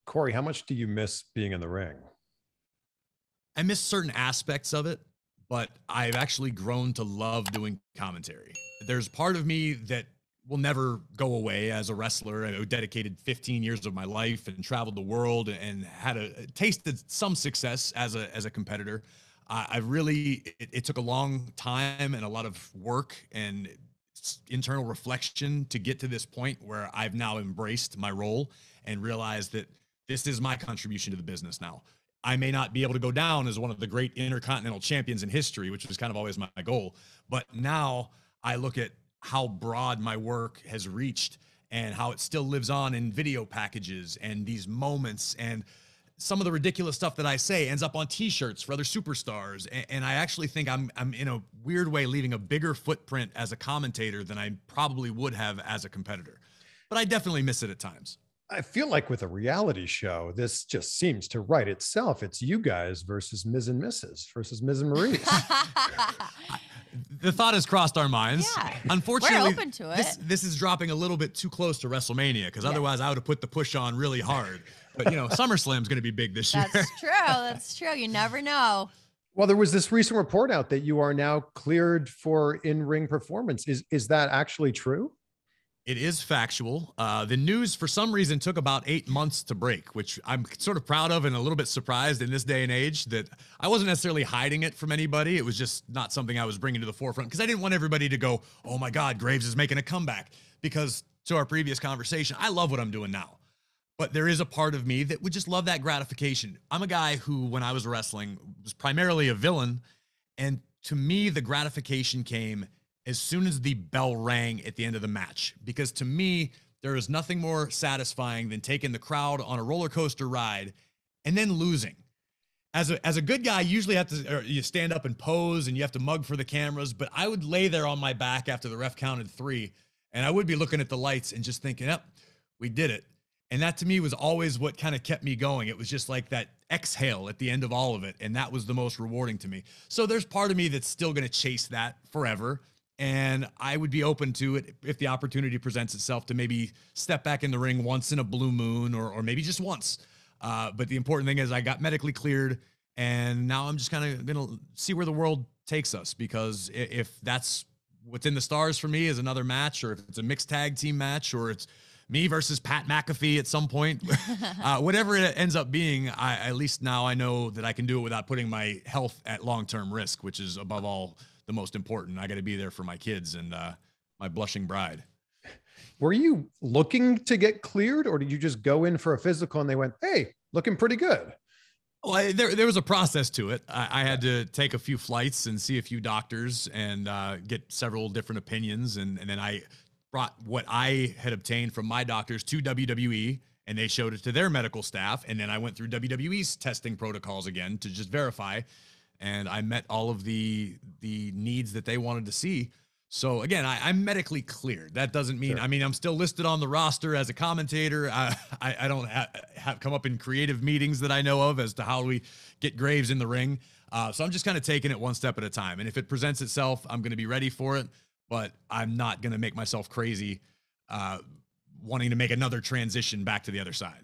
Corey, how much do you miss being in the ring? I miss certain aspects of it, but I've actually grown to love doing commentary. There's part of me that will never go away as a wrestler. I dedicated 15 years of my life and traveled the world and had tasted some success as a competitor. I really, it took a long time and a lot of work and internal reflection to get to this point where I've now embraced my role and realized that this is my contribution to the business now. I may not be able to go down as one of the great intercontinental champions in history, which was kind of always my goal. But now I look at how broad my work has reached and how it still lives on in video packages and these moments, and some of the ridiculous stuff that I say ends up on t-shirts for other superstars. And I actually think I'm in a weird way leaving a bigger footprint as a commentator than I probably would have as a competitor. But I definitely miss it at times. I feel like with a reality show, this just seems to write itself. It's you guys versus Ms. and Mrs. versus Ms. and Maurice. The thought has crossed our minds. Yeah. Unfortunately, we're open to it. This is dropping a little bit too close to WrestleMania, because otherwise I would have put the push on really hard. But, SummerSlam's going to be big this year. That's true. That's true. You never know. Well, there was this recent report out that you are now cleared for in-ring performance. Is that actually true? It is factual. The news, for some reason, took about 8 months to break, which I'm sort of proud of and a little bit surprised in this day and age that I wasn't necessarily hiding it from anybody. It was just not something I was bringing to the forefront because I didn't want everybody to go, oh my God, Graves is making a comeback. Because to our previous conversation, I love what I'm doing now. But there is a part of me that would just love that gratification. I'm a guy who, when I was wrestling, was primarily a villain. And to me, the gratification came as soon as the bell rang at the end of the match, because to me, there is nothing more satisfying than taking the crowd on a roller coaster ride and then losing. As a good guy, you usually have to, you stand up and pose and you have to mug for the cameras, but I would lay there on my back after the ref counted 3, and I would be looking at the lights and just thinking, yep, we did it. And that to me was always what kind of kept me going. It was just like that exhale at the end of all of it. And that was the most rewarding to me. So there's part of me that's still going to chase that forever. And I would be open to it if the opportunity presents itself to maybe step back in the ring once in a blue moon or maybe just once. But the important thing is I got medically cleared, and now I'm just kind of going to see where the world takes us, because if that's what's in the stars for me is another match, or if it's a mixed tag team match, or it's me versus Pat McAfee at some point, whatever it ends up being, at least now I know that I can do it without putting my health at long-term risk, which is above all the most important. I got to be there for my kids and my blushing bride. Were you looking to get cleared, or did you just go in for a physical and they went, hey, looking pretty good? Well, there was a process to it. I had to take a few flights and see a few doctors and get several different opinions. And then I brought what I had obtained from my doctors to WWE, and they showed it to their medical staff. And then I went through WWE's testing protocols again to just verify. And I met all of the needs that they wanted to see. So again, I'm medically cleared. That doesn't mean, sure. I mean, I'm still listed on the roster as a commentator. I don't have come up in creative meetings that I know of as to how we get Graves in the ring. So I'm just kind of taking it one step at a time. And if it presents itself, I'm going to be ready for it, but I'm not going to make myself crazy wanting to make another transition back to the other side.